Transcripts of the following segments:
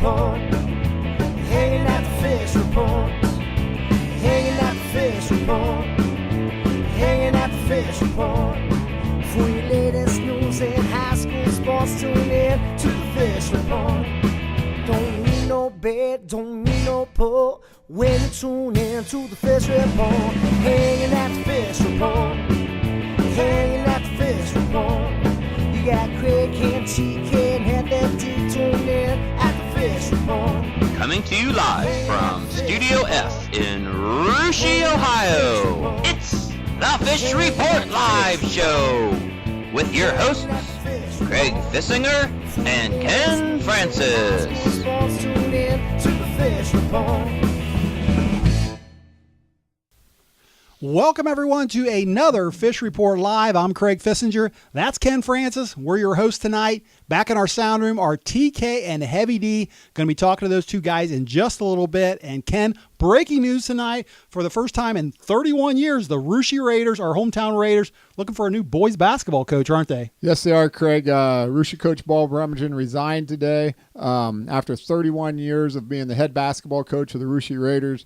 Report. Hanging at the Fish Report. Hanging at the Fish Report. Hanging at the Fish Report. For your latest news in high school sports, tune in to the Fish Report. Don't need no bed, don't need no pull. When you tune in to the Fish Report. Hanging at the Fish Report. Hanging at the Fish Report. You got Craig and TK and Heather D tuned in at the Fish Report. Coming to you live from Studio F in Russia, Ohio. It's the Fish Report Live Show with your hosts, Craig Fissinger and Ken Francis. Tune in to the Fish Report. Welcome, everyone, to another Fish Report Live. I'm Craig Fissinger. That's Ken Francis. We're your hosts tonight. Back in our sound room are TK and Heavy D. Going to be talking to those two guys in just a little bit. And Ken, breaking news tonight. For the first time in 31 years, the Russia Raiders, our hometown Raiders, looking for a new boys basketball coach, aren't they? Yes, they are, Craig. Russia coach Paul Bremingen resigned today after 31 years of being the head basketball coach of the Russia Raiders.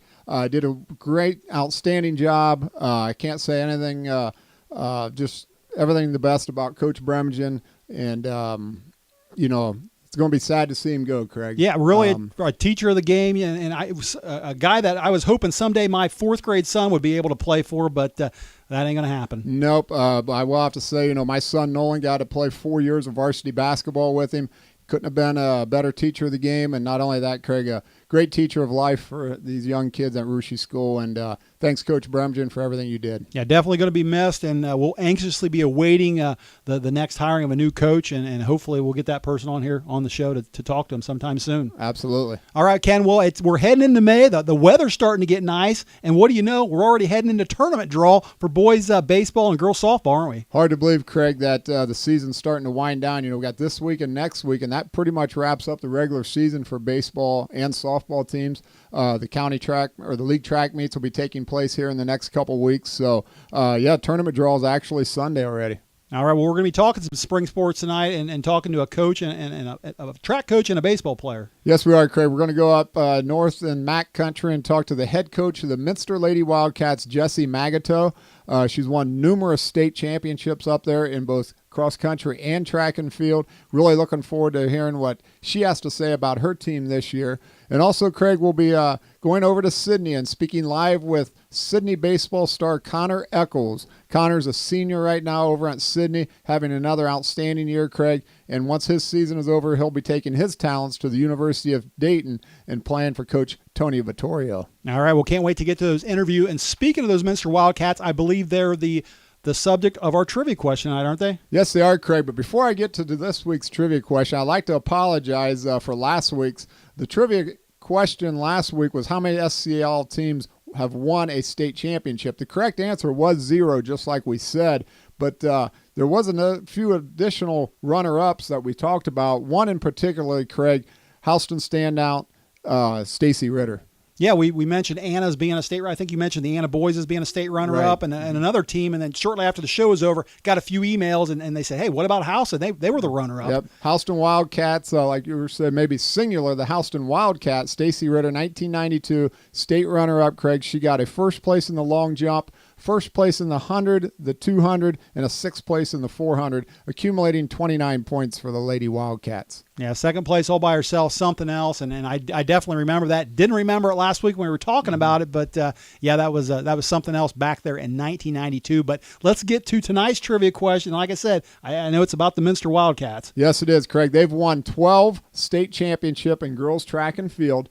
Did a great, outstanding job. I can't say anything, just everything the best about Coach Bremingen. And, it's going to be sad to see him go, Craig. Yeah, really a teacher of the game, and I was a guy that I was hoping someday my fourth grade son would be able to play for, but that ain't going to happen. Nope. But I will have to say, my son Nolan got to play 4 years of varsity basketball with him. Couldn't have been a better teacher of the game, and not only that, Craig, a great teacher of life for these young kids at Russia School, and thanks, Coach Bremingen, for everything you did. Yeah, definitely going to be missed, and we'll anxiously be awaiting the next hiring of a new coach, and hopefully we'll get that person on here on the show to talk to him sometime soon. Absolutely. All right, Ken, well, we're heading into May. The weather's starting to get nice, and what do you know? We're already heading into tournament draw for boys baseball and girls softball, aren't we? Hard to believe, Craig, that the season's starting to wind down. We got this week and next week, and that pretty much wraps up the regular season for baseball and softball teams. The county track or the league track meets will be taking place here in the next couple weeks. So, tournament draw is actually Sunday already. All right, well, we're going to be talking some spring sports tonight and talking to a coach and a track coach and a baseball player. Yes, we are, Craig. We're going to go up north in Mac Country and talk to the head coach of the Minster Lady Wildcats, Jessie Magoto. She's won numerous state championships up there in both cross country and track and field. Really looking forward to hearing what she has to say about her team this year. And also, Craig, will be going over to Sidney and speaking live with Sidney baseball star Connor Echols. Connor's a senior right now over at Sidney, having another outstanding year, Craig. And once his season is over, he'll be taking his talents to the University of Dayton and playing for Coach Tony Vittorio. All right, well, can't wait to get to those interview. And speaking of those Minster Wildcats, I believe they're the subject of our trivia question tonight, aren't they? Yes, they are, Craig. But before I get to this week's trivia question, I'd like to apologize for last week's. The trivia question last week was how many SCL teams have won a state championship. The correct answer was 0, just like we said. But there wasn't a few additional runner-ups that we talked about. One in particular, Craig, Houston standout, Stacy Ritter. Yeah, we mentioned Anna's being a state runner. I think you mentioned the Anna boys as being a state runner-up, right. and another team. And then shortly after the show was over, got a few emails, and they said, hey, what about Houston? They were the runner-up. Yep, Houston Wildcats, like you were saying, maybe singular, the Houston Wildcats, Stacy Ritter, 1992, state runner-up, Craig. She got a first place in the long jump, first place in the 100, the 200, and a sixth place in the 400, accumulating 29 points for the Lady Wildcats. Yeah, second place all by herself, something else, and I definitely remember that. Didn't remember it last week when we were talking about it, but that was something else back there in 1992. But let's get to tonight's trivia question. Like I said, I know it's about the Minster Wildcats. Yes, it is, Craig. They've won 12 state championship in girls track and field.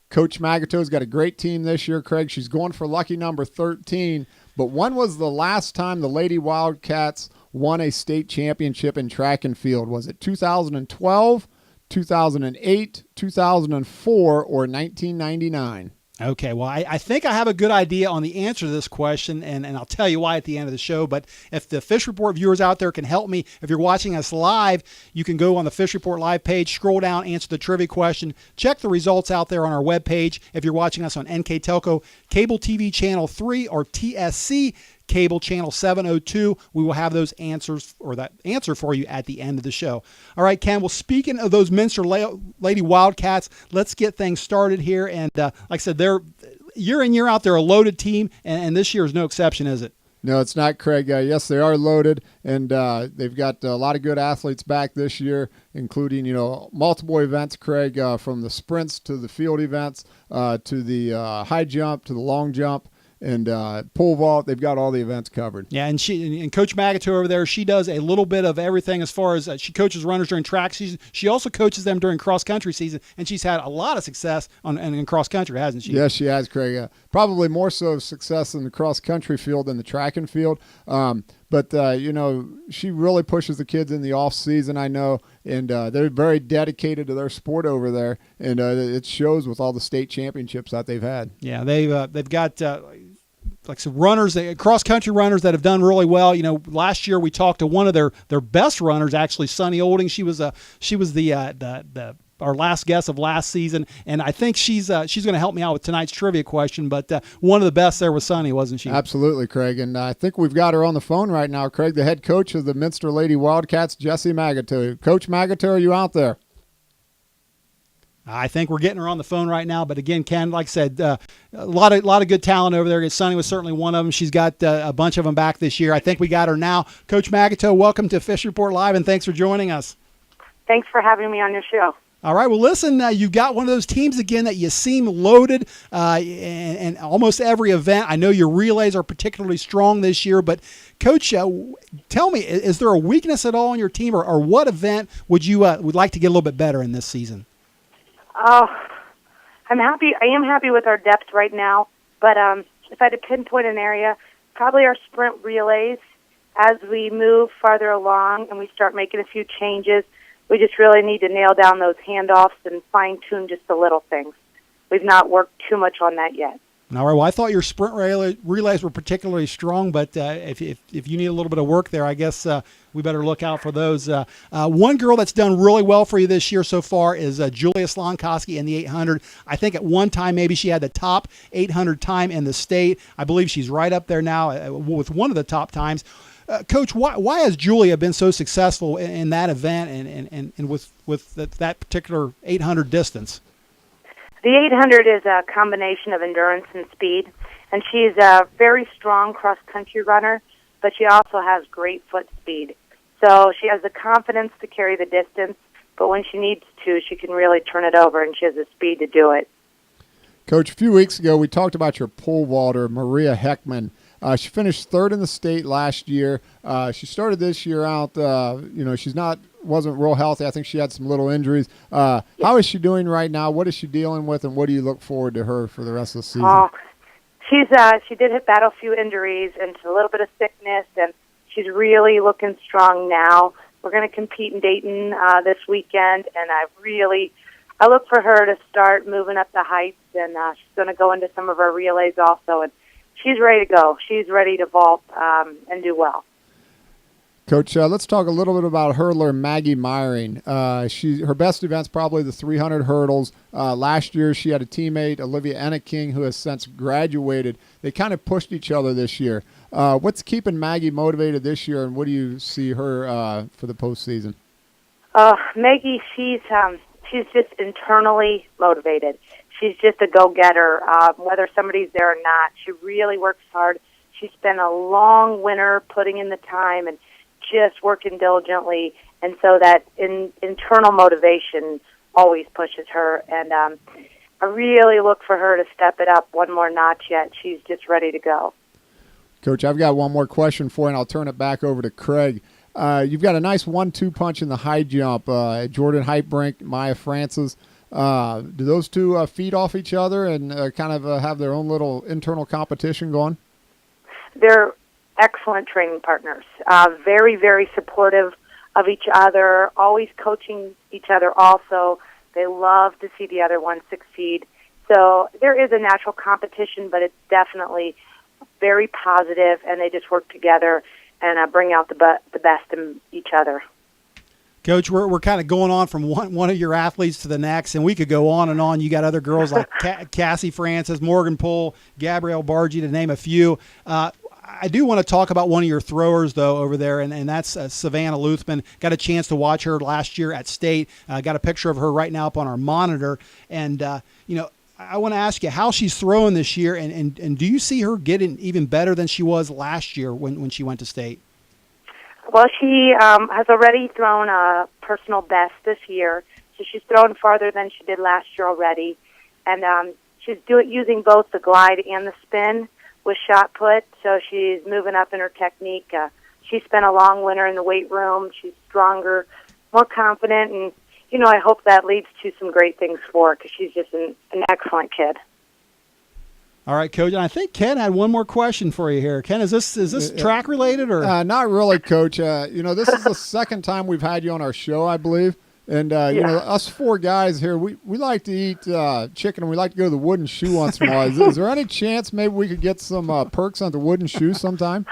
Coach Magoto's got a great team this year, Craig. She's going for lucky number 13. But when was the last time the Lady Wildcats won a state championship in track and field? Was it 2012, 2008, 2004, or 1999? Okay, well, I think I have a good idea on the answer to this question, and I'll tell you why at the end of the show. But if the Fish Report viewers out there can help me, if you're watching us live, you can go on the Fish Report live page, scroll down, answer the trivia question, check the results out there on our webpage. If you're watching us on NK Telco, Cable TV Channel 3, or TSC, cable channel 702. We will have those answers, or that answer for you at the end of the show. All right, Ken, well, speaking of those Minster Lady Wildcats, let's get things started here. And like I said, they're year in, year out, they're a loaded team, and this year is no exception, is it? No, it's not, Craig. Yes, they are loaded, and they've got a lot of good athletes back this year, including, multiple events, Craig, from the sprints to the field events to the high jump to the long jump and pole vault. They've got all the events covered. Yeah, and Coach Magoto over there, she does a little bit of everything as far as she coaches runners during track season. She also coaches them during cross-country season, and she's had a lot of success in cross-country, hasn't she? Yes, she has, Craig. Probably more so success in the cross-country field than the track and field. But she really pushes the kids in the off-season, I know, and they're very dedicated to their sport over there, and it shows with all the state championships that they've had. Yeah, they've got like some runners, cross-country runners that have done really well. Last year we talked to one of their best runners, actually, Sunny Olding. She was our last guest of last season, and I think she's going to help me out with tonight's trivia question. But one of the best there was Sunny, wasn't she? Absolutely, Craig. And I think we've got her on the phone right now, Craig, the head coach of the Minster Lady Wildcats, Jessie Magoto. Coach Magoto, are you out there? I think we're getting her on the phone right now. But again, Ken, like I said, a lot of good talent over there. Sunny was certainly one of them. She's got a bunch of them back this year. I think we got her now. Coach Magoto, welcome to Fish Report Live, and thanks for joining us. Thanks for having me on your show. All right. Well, listen, you've got one of those teams again that you seem loaded in almost every event. I know your relays are particularly strong this year, but Coach, tell me, is there a weakness at all on your team, or what event would you would like to get a little bit better in this season? I'm happy. I am happy with our depth right now, but if I had to pinpoint an area, probably our sprint relays. As we move farther along and we start making a few changes, we just really need to nail down those handoffs and fine-tune just the little things. We've not worked too much on that yet. All right. Well, I thought your sprint relays were particularly strong, but if you need a little bit of work there, I guess we better look out for those. One girl that's done really well for you this year so far is Julia Slonkoski in the 800. I think at one time maybe she had the top 800 time in the state. I believe she's right up there now with one of the top times. Coach, why has Julia been so successful in that event and with that particular 800 distance? The 800 is a combination of endurance and speed, and she's a very strong cross-country runner, but she also has great foot speed. So she has the confidence to carry the distance, but when she needs to, she can really turn it over, and she has the speed to do it. Coach, a few weeks ago, we talked about your pole vaulter, Maria Heckman. She finished third in the state last year. She started this year out, wasn't real healthy. I think she had some little injuries. How is she doing right now? What is she dealing with, and what do you look forward to her for the rest of the season? She did battle a few injuries and a little bit of sickness, and she's really looking strong now. We're going to compete in Dayton this weekend, and I look for her to start moving up the heights, and she's going to go into some of our relays also, and she's ready to go. She's ready to vault and do well. Coach, let's talk a little bit about hurdler Maggie Myring. Her best event's probably the 300 hurdles. Last year she had a teammate, Olivia Enneking, who has since graduated. They kind of pushed each other this year. What's keeping Maggie motivated this year, and what do you see her for the postseason? Maggie, she's just internally motivated. She's just a go-getter, whether somebody's there or not. She really works hard. She spent a long winter putting in the time and just working diligently, and so that internal motivation always pushes her. And I really look for her to step it up one more notch yet. She's just ready to go. Coach, I've got one more question for you, and I'll turn it back over to Craig. You've got a nice 1-2 punch in the high jump. Jordan Heitbrink, Maya Francis. Do those two feed off each other and kind of have their own little internal competition going? They're excellent training partners. Very, very supportive of each other, always coaching each other also. They love to see the other one succeed. So there is a natural competition, but it's definitely very positive, and they just work together and bring out the best in each other. Coach, we're kind of going on from one of your athletes to the next, and we could go on and on. You got other girls like Cassie Francis, Morgan Poole, Gabrielle Bargy, to name a few. I do want to talk about one of your throwers, though, over there, and that's Savannah Luthman. Got a chance to watch her last year at State. Got a picture of her right now up on our monitor. And, I want to ask you how she's throwing this year, and do you see her getting even better than she was last year when she went to State? Well, she has already thrown a personal best this year, so she's thrown farther than she did last year already. And she's using both the glide and the spin with shot put, so she's moving up in her technique. She spent a long winter in the weight room. She's stronger, more confident, and, I hope that leads to some great things for her because she's just an excellent kid. All right, Coach. And I think Ken had one more question for you here. Ken, is this track related or not really, Coach? This is the second time we've had you on our show, I believe. And us four guys here, we like to eat chicken, and we like to go to the Wooden Shoe once in a while. Is there any chance maybe we could get some perks on the Wooden Shoe sometime?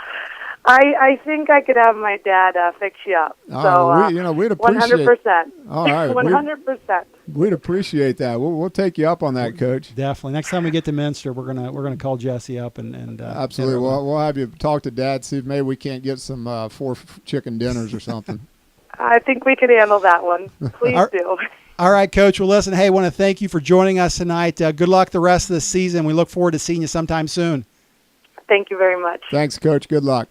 I think I could have my dad fix you up. We'd appreciate 100%. All right, 100%. We'd appreciate that. We'll take you up on that, Coach. Definitely. Next time we get to Minster, we're gonna call Jessie up and absolutely. We'll have you talk to Dad, see if maybe we can't get some 4 chicken dinners or something. I think we could handle that one. Please do. All right, Coach. Well, listen, hey, I want to thank you for joining us tonight. Good luck the rest of the season. We look forward to seeing you sometime soon. Thank you very much. Thanks, Coach. Good luck.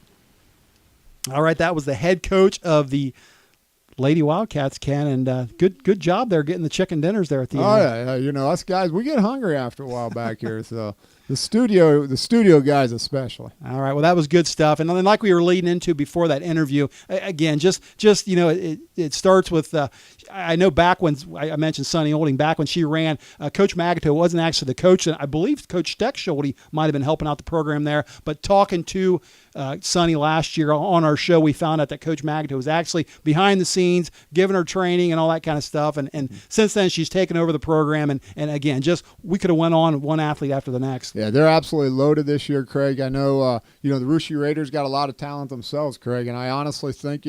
All right, that was the head coach of the Lady Wildcats, Ken, and good job there getting the chicken dinners there at the end. Oh, yeah. Us guys, we get hungry after a while back here, so the studio guys especially. All right, well, that was good stuff. And then like we were leading into before that interview, again, it starts with, I know back when I mentioned Sonny Olding, back when she ran, Coach Magoto wasn't actually the coach. I believe Coach Steckschulte might have been helping out the program there, but talking to Sonny last year on our show, we found out that Coach Magoto was actually behind the scenes, giving her training and all that kind of stuff. And since then, she's taken over the program. And again, we could have went on one athlete after the next. Yeah, they're absolutely loaded this year, Craig. I know, the Russia Raiders got a lot of talent themselves, Craig. And I honestly think,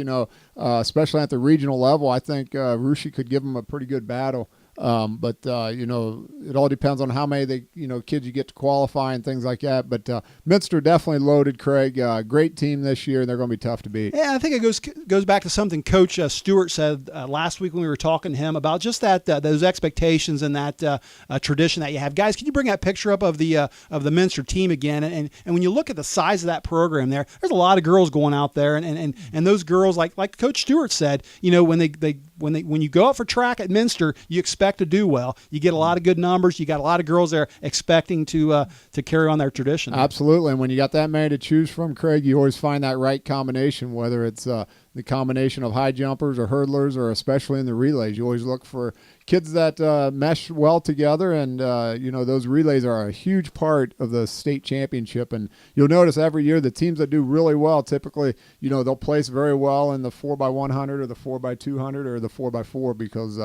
especially at the regional level, I think Russia could give them a pretty good battle. But it all depends on how many kids you get to qualify and things like that. But Minster definitely loaded, Craig. Great team this year, and they're going to be tough to beat. Yeah, I think it goes back to something Coach Stewart said last week when we were talking to him about just that those expectations and that tradition that you have. Guys, can you bring that picture up of the Minster team again? And when you look at the size of that program there's a lot of girls going out there, and those girls, like Coach Stewart said, when you go out for track at Minster, you expect to do well. You get a lot of good numbers. You got a lot of girls there expecting to carry on their tradition. Absolutely. And when you got that many to choose from, Craig, you always find that right combination, whether it's the combination of high jumpers or hurdlers, or especially in the relays. You always look for kids that mesh well together, and those relays are a huge part of the state championship. And you'll notice every year the teams that do really well, typically, they'll place very well in the 4x100 or the 4x200 or the 4x4 because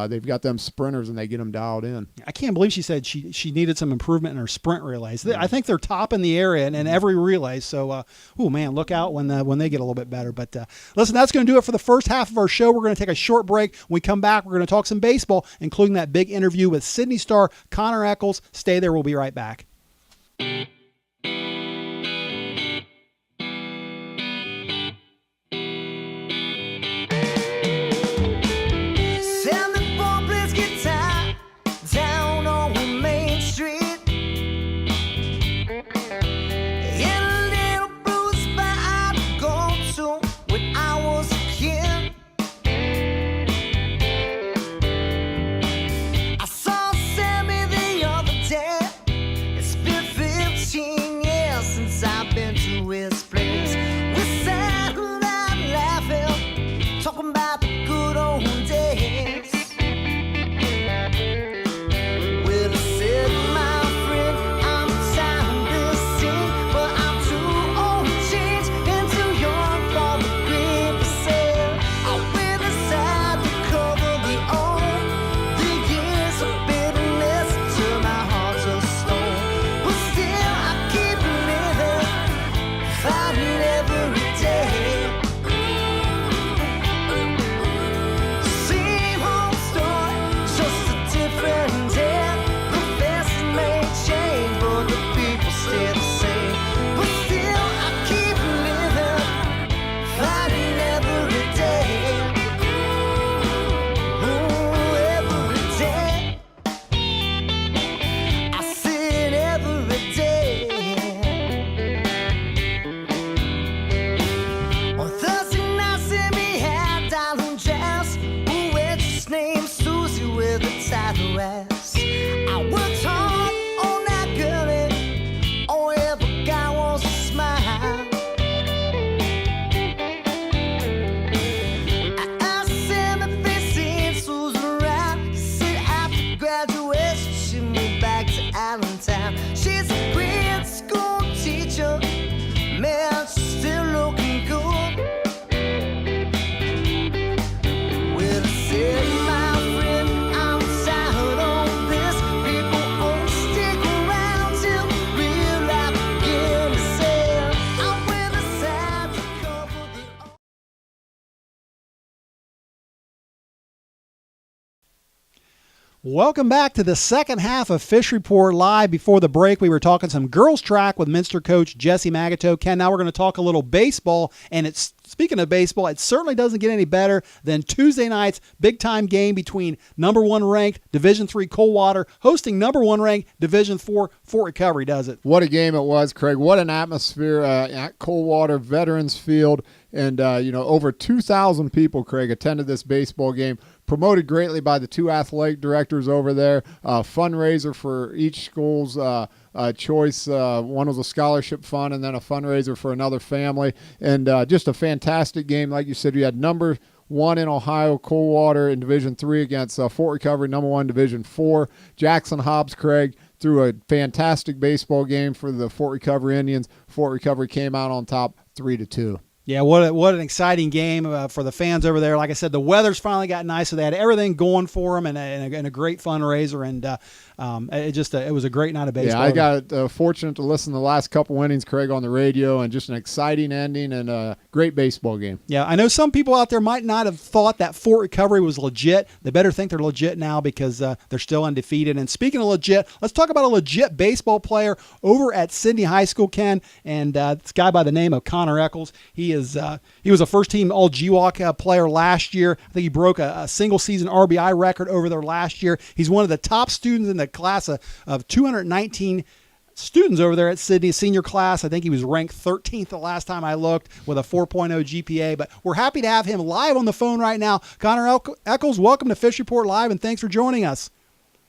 they've got them sprinters and they get them dialed in. I can't believe she said she needed some improvement in her sprint relays. I think they're top in the area in every relay. So, look out when they get a little bit better. But listen, that's going to do it for the first half of our show. We're going to take a short break. When we come back, we're going to talk some baseball, including that big interview with Sidney star Connor Echols. Stay there. We'll be right back. in town. She's a grade school teacher, man, she's still looking good. Well, I said, my friend, I'm sound on this. People won't stick around till real life begin to sell. I'm with a sad couple that Welcome back to the second half of Fish Report Live. Before the break, we were talking some girls track with Minster coach Jessie Magoto. Ken, now we're going to talk a little baseball, and it's speaking of baseball, it certainly doesn't get any better than Tuesday night's big-time game between number one ranked Division III Coldwater hosting number one ranked Division IV Fort Recovery, does it? What a game it was, Craig. What an atmosphere at Coldwater Veterans Field. And, over 2,000 people, Craig, attended this baseball game, promoted greatly by the two athletic directors over there, fundraiser for each school's choice. One was a scholarship fund and then a fundraiser for another family. And just a fantastic game. Like you said, you had number one in Ohio, Coldwater in Division III against Fort Recovery, number one, Division IV. Jackson Hobbs, Craig, threw a fantastic baseball game for the Fort Recovery Indians. Fort Recovery came out on top 3-2. Yeah, what an exciting game for the fans over there. Like I said, the weather's finally got nice, so they had everything going for them, and a great fundraiser, and it was a great night of baseball. Yeah, I got fortunate to listen to the last couple innings, Craig, on the radio, and just an exciting ending and a great baseball game. Yeah, I know some people out there might not have thought that Fort Recovery was legit. They better think they're legit now because they're still undefeated. And speaking of legit, let's talk about a legit baseball player over at Sidney High School, Ken, and this guy by the name of Connor Echols. He was a first-team All-GWAC player last year. I think he broke a single-season RBI record over there last year. He's one of the top students in the class of 219 students over there at Sidney, senior class. I think he was ranked 13th the last time I looked with a 4.0 GPA. But we're happy to have him live on the phone right now. Connor Echols, welcome to Fish Report Live, and thanks for joining us.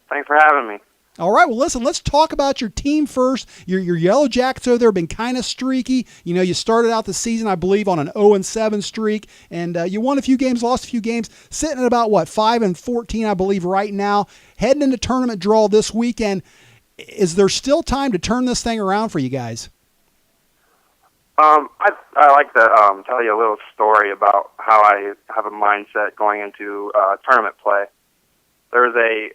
Thanks for having me. All right, well, listen, let's talk about your team first. Your Yellow Jackets over there have been kind of streaky. You know, you started out the season, I believe, on an 0-7 streak, and you won a few games, lost a few games, sitting at about, 5-14, I believe, right now. Heading into tournament draw this weekend. Is there still time to turn this thing around for you guys? I like to tell you a little story about how I have a mindset going into tournament play. There's a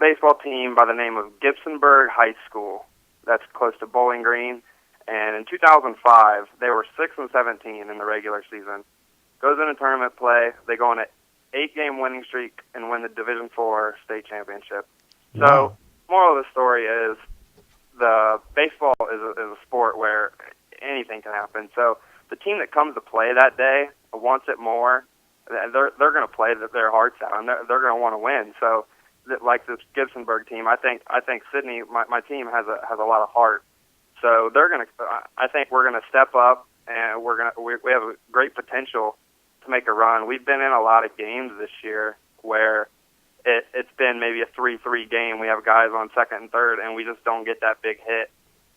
baseball team by the name of Gibsonburg High School that's close to Bowling Green, and in 2005 they were 6-17 in the regular season. Goes into tournament play, they go on an 8-game winning streak and win the Division IV state championship. Wow. So, moral of the story is the baseball is a sport where anything can happen. So the team that comes to play that day wants it more. They're going to play their hearts out, and they're going to want to win. So, like this Gibsonburg team, I think Sidney, my team has a lot of heart. So I think we're gonna step up, and we have a great potential to make a run. We've been in a lot of games this year where it's been maybe a 3-3 game. We have guys on second and third, and we just don't get that big hit.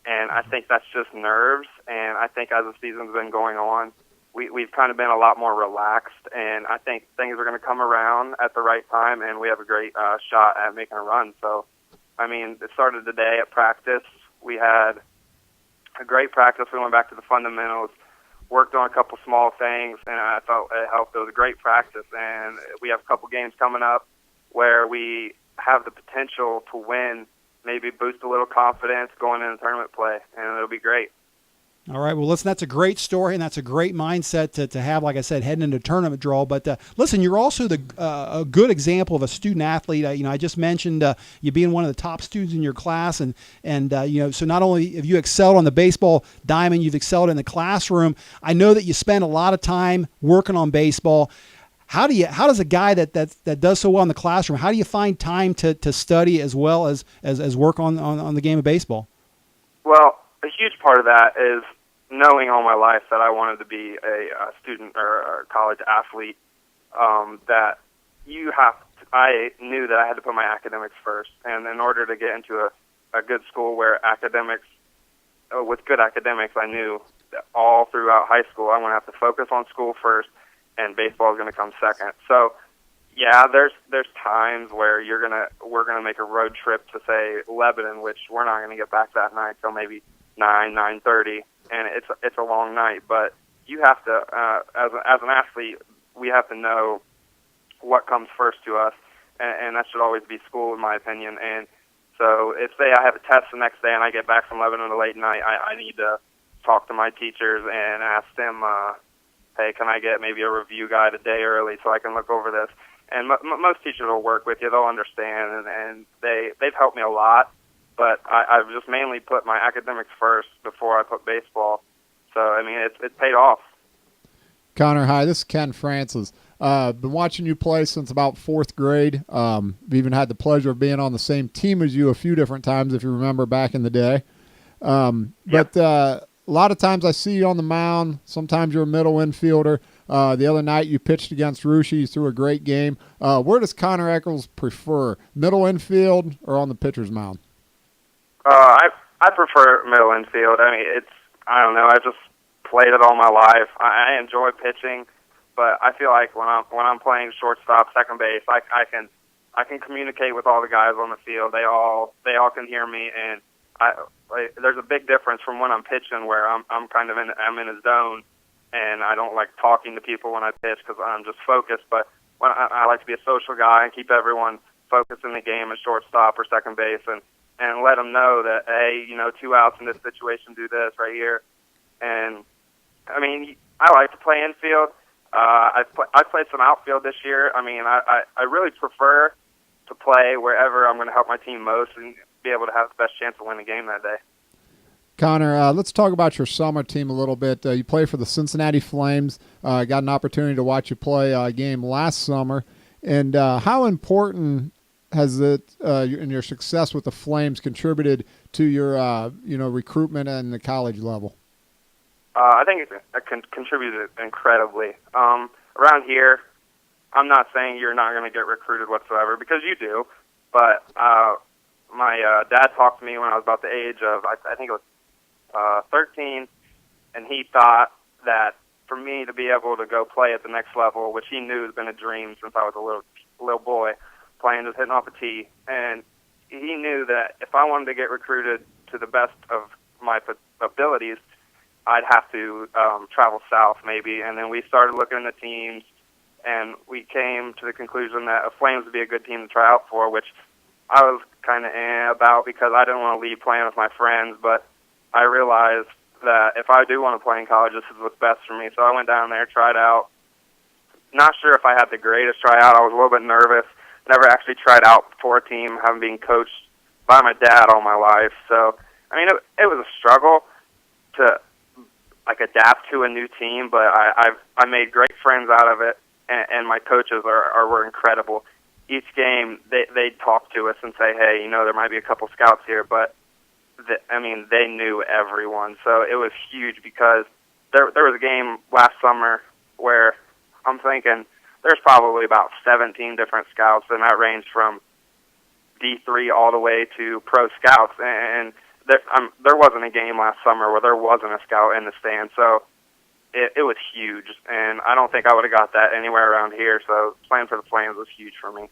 And I think that's just nerves. And I think as the season's been going on, we've kind of been a lot more relaxed, and I think things are going to come around at the right time, and we have a great shot at making a run. So, I mean, it started today at practice. We had a great practice. We went back to the fundamentals, worked on a couple small things, and I thought it helped. It was a great practice, and we have a couple games coming up where we have the potential to win, maybe boost a little confidence going into tournament play, and it'll be great. All right, well, listen, that's a great story, and that's a great mindset to have, like I said, heading into tournament draw. But, listen, you're also a good example of a student-athlete. I just mentioned you being one of the top students in your class, and so not only have you excelled on the baseball diamond, you've excelled in the classroom. I know that you spend a lot of time working on baseball. How does a guy that does so well in the classroom, how do you find time to study as well as work on the game of baseball? Well, a huge part of that is knowing all my life that I wanted to be a student or a college athlete, I knew that I had to put my academics first. And in order to get into a good school where with good academics, I knew that all throughout high school, I'm going to have to focus on school first, and baseball is going to come second. So Yeah, there's times where we're gonna make a road trip to, say, Lebanon, which we're not gonna get back that night till maybe 9:30, and it's a long night. But you have to, as an athlete, we have to know what comes first to us, and that should always be school, in my opinion. And so, if say I have a test the next day and I get back from Lebanon at a late night, I need to talk to my teachers and ask them, hey, can I get maybe a review guide a day early so I can look over this? And most teachers will work with you; they'll understand, and they've helped me a lot. But I've just mainly put my academics first before I put baseball. So I mean, it's paid off. Connor, hi. This is Ken Francis. Been watching you play since about 4th grade. I've even had the pleasure of being on the same team as you a few different times, if you remember back in the day. Yep. But a lot of times I see you on the mound. Sometimes you're a middle infielder. The other night you pitched against Russia. You threw a great game. Where does Connor Echols prefer, middle infield or on the pitcher's mound? I prefer middle infield. I mean, I don't know. I just played it all my life. I enjoy pitching, but I feel like when I'm playing shortstop, second base, I can communicate with all the guys on the field. They all can hear me, and there's a big difference from when I'm pitching, where I'm in a zone, and I don't like talking to people when I pitch because I'm just focused. But when I like to be a social guy and keep everyone focused in the game at shortstop or second base, and let them know that, hey, 2 outs in this situation, do this right here. And I mean, I like to play infield. I played some outfield this year. I mean, I really prefer to play wherever I'm going to help my team most and be able to have the best chance to win the game that day. Connor, let's talk about your summer team a little bit. You play for the Cincinnati Flames. Got an opportunity to watch you play a game last summer. And how important has it in your success with the Flames contributed to your recruitment and the college level? I think it contributed incredibly. Around here, I'm not saying you're not going to get recruited whatsoever, because you do. But my dad talked to me when I was about the age of, I think it was 13, and he thought that for me to be able to go play at the next level, which he knew has been a dream since I was a little boy, playing just hitting off a tee, and he knew that if I wanted to get recruited to the best of my abilities, I'd have to travel south maybe. And then we started looking at the teams, and we came to the conclusion that a Flames would be a good team to try out for, which I was kind of about because I didn't want to leave playing with my friends. But I realized that if I do want to play in college, this is what's best for me. So I went down there, tried out. Not sure if I had the greatest tryout. I was a little bit nervous. Never actually tried out for a team, having been coached by my dad all my life. So, I mean, it was a struggle to adapt to a new team, but I made great friends out of it, and my coaches were incredible. Each game, they'd talk to us and say, hey, there might be a couple scouts here, but they knew everyone. So it was huge, because there was a game last summer where I'm thinking there's probably about 17 different scouts, and that ranged from D3 all the way to pro scouts, and there wasn't a game last summer where there wasn't a scout in the stand. So it was huge, and I don't think I would have got that anywhere around here. So playing for the Flames was huge for me.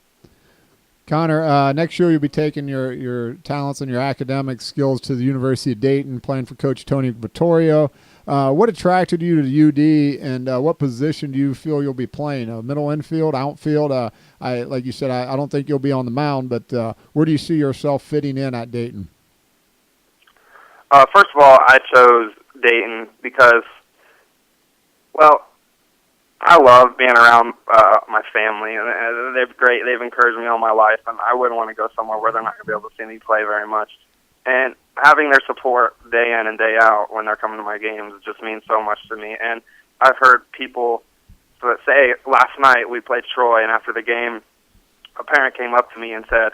Connor, next year you'll be taking your talents and your academic skills to the University of Dayton, playing for Coach Tony Vittorio. What attracted you to the UD, and what position do you feel you'll be playing? Middle infield, outfield? Like you said, I don't think you'll be on the mound, but where do you see yourself fitting in at Dayton? First of all, I chose Dayton because, well, I love being around my family, and they're great. They've encouraged me all my life, and I wouldn't want to go somewhere where they're not going to be able to see me play very much. And having their support day in and day out when they're coming to my games just means so much to me. And I've heard people say, last night we played Troy, and after the game, a parent came up to me and said,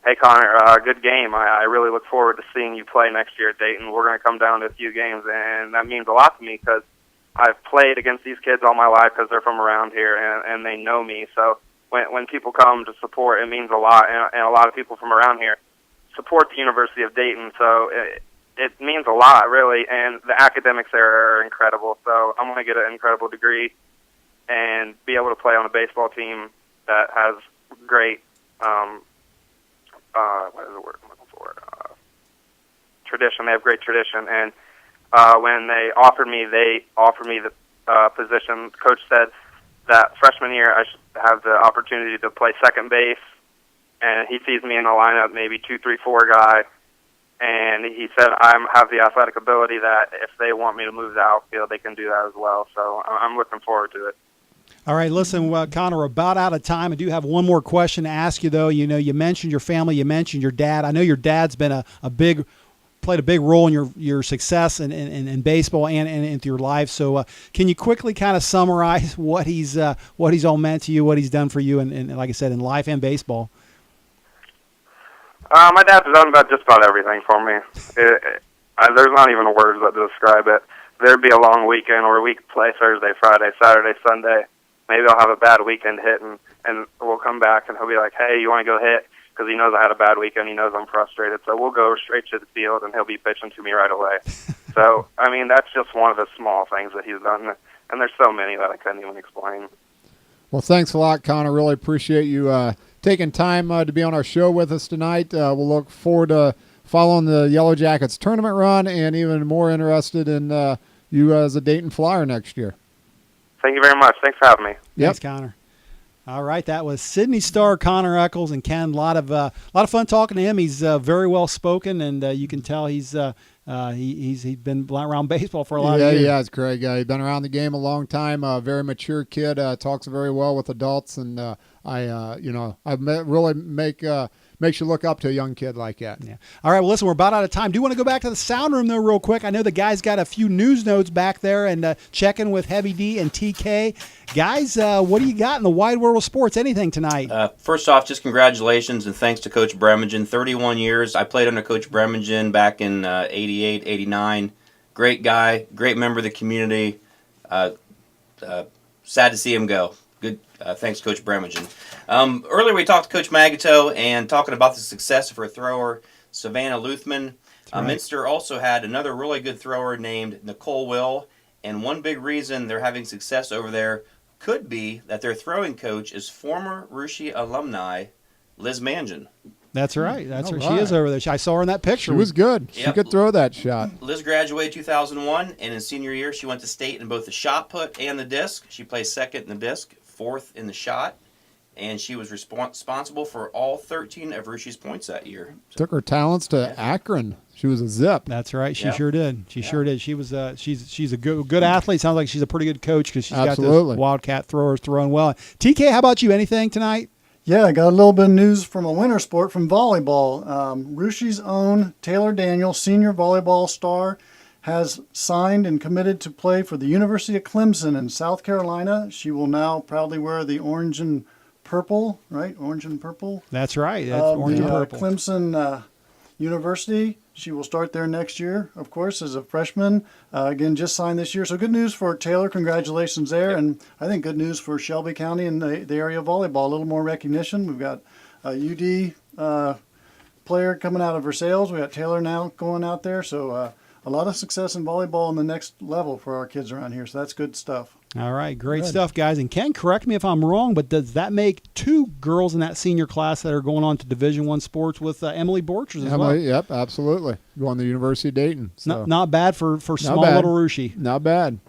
hey, Connor, good game. I really look forward to seeing you play next year at Dayton. We're going to come down to a few games, and that means a lot to me because I've played against these kids all my life because they're from around here, and they know me. So when people come to support, it means a lot, and a lot of people from around here support the University of Dayton. So it means a lot, really, and the academics there are incredible. So I'm going to get an incredible degree and be able to play on a baseball team that has great, what is the word I'm looking for? Tradition. They have great tradition, and when they offered me the position. Coach said that freshman year I should have the opportunity to play second base, and he sees me in the lineup, maybe 2, 3, 4 guy, and he said I have the athletic ability that if they want me to move to outfield, they can do that as well. So I'm looking forward to it. All right, listen, Connor, we're about out of time. I do have one more question to ask you, though. You know, you mentioned your family, you mentioned your dad. I know your dad's been played a big role in your success in baseball and into your life. So can you quickly kind of summarize what he's all meant to you, what he's done for you, and like I said, in life and baseball? My dad's done just about everything for me. There's not even words that describe it. There'd be a long weekend where we could play Thursday, Friday, Saturday, Sunday. Maybe I'll have a bad weekend hitting, and we'll come back, and he'll be like, hey, you want to go hit? Because he knows I had a bad weekend. He knows I'm frustrated. So we'll go straight to the field, and he'll be pitching to me right away. So, I mean, that's just one of the small things that he's done. And there's so many that I couldn't even explain. Well, thanks a lot, Connor. Really appreciate you taking time to be on our show with us tonight. We'll look forward to following the Yellow Jackets tournament run and even more interested in you as a Dayton Flyer next year. Thank you very much. Thanks for having me. Yep. Thanks, Connor. All right, that was Sidney star Connor Echols, and Ken. A lot of fun talking to him. He's very well spoken, and you can tell he's been around baseball for a lot of years. Yeah, it's Craig. He's been around the game a long time. Very mature kid. Talks very well with adults, and makes you look up to a young kid like that. Yeah. All right. Well, listen, we're about out of time. Do you want to go back to the sound room though, real quick? I know the guys got a few news notes back there and checking with Heavy D and TK. Guys, what do you got in the wide world of sports? Anything tonight? First off, just congratulations and thanks to Coach Bremingen. 31 years. I played under Coach Bremingen back in 88, 89. Great guy, great member of the community. Sad to see him go. Good. Thanks, Coach Bremingen. Earlier we talked to Coach Magoto and talking about the success of her thrower, Savannah Luthman. Right. Minster also had another really good thrower named Nicole Will, and one big reason they're having success over there could be that their throwing coach is former Russia alumni Liz Mangin. That's right. That's right. She is over there. I saw her in that picture. She was good. Yep. She could throw that shot. Liz graduated 2001, and in senior year, she went to state in both the shot put and the disc. She placed second in the disc, fourth in the shot, and she was responsible for all 13 of Russia's points that year. Took her talents to Akron. She was a zip. That's right. She sure did. She sure did. She was. She's a good athlete. Sounds like she's a pretty good coach because she's got those Wildcat throwers throwing well. TK, how about you? Anything tonight? Yeah, I got a little bit of news from a winter sport from volleyball. Russia's own Taylor Daniels, senior volleyball star, has signed and committed to play for the University of Clemson in South Carolina. She will now proudly wear the orange and purple, right? Orange and purple. That's right. That's orange and purple. Clemson University. She will start there next year, of course, as a freshman. Again, just signed this year. So good news for Taylor. Congratulations there. Yep. And I think good news for Shelby County and the area of volleyball. A little more recognition. We've got a UD player coming out of Versailles. We got Taylor now going out there. So a lot of success in volleyball on the next level for our kids around here. So that's good stuff. All right, great stuff, guys. And Ken, correct me if I'm wrong, but does that make 2 girls in that senior class that are going on to Division I sports with Emily Borchers as well? Yep, absolutely. Going to the University of Dayton. So. Not bad for small little Rushi. Not bad.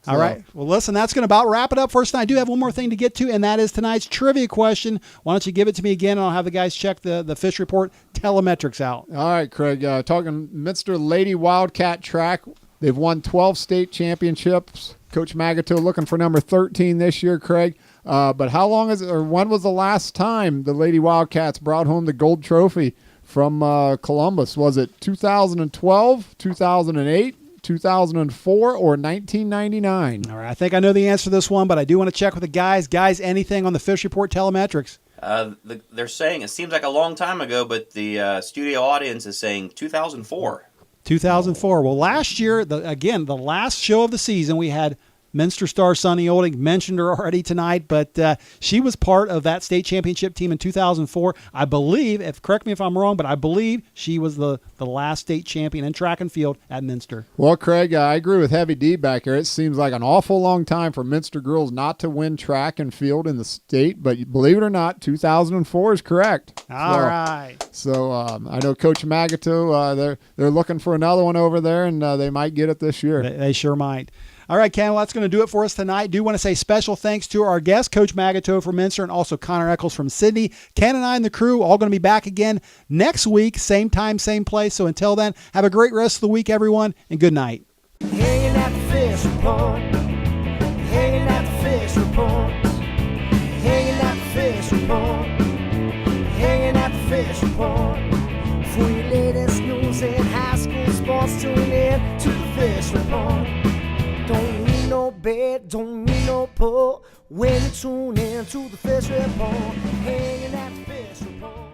All right. Well, listen, that's going to about wrap it up for us tonight. I do have one more thing to get to, and that is tonight's trivia question. Why don't you give it to me again, and I'll have the guys check the Fish Report telemetrics out. All right, Craig. Talking Minster Lady Wildcat Track. They've won 12 state championships. Coach Magoto looking for number 13 this year, Craig. But how long is it, or when was the last time the Lady Wildcats brought home the gold trophy from Columbus? Was it 2012, 2008, 2004, or 1999? All right, I think I know the answer to this one, but I do want to check with the guys. Guys, anything on the Fish Report telemetrics? They're saying, it seems like a long time ago, but the studio audience is saying 2004. 2004. Well, last year, the last show of the season, we had Minster star Sonny Olding, mentioned her already tonight, but she was part of that state championship team in 2004. I believe, correct me if I'm wrong, but I believe she was the last state champion in track and field at Minster. Well, Craig, I agree with Heavy D back here. It seems like an awful long time for Minster girls not to win track and field in the state, but believe it or not, 2004 is correct. All right. So I know Coach Magoto, they're looking for another one over there, and they might get it this year. They sure might. All right, Ken, well, that's going to do it for us tonight. Do want to say special thanks to our guest, Coach Magoto from Minster, and also Connor Echols from Sidney. Ken and I and the crew all going to be back again next week, same time, same place. So until then, have a great rest of the week, everyone, and good night. Hanging at the fish report. Hanging at the fish report. Hanging at the fish report. Hanging at the fish report. For your latest news in high school sports, tune in to the fish report. Don't need no bed, don't need no pull when you tune in to the fish report. Hanging at the fish report.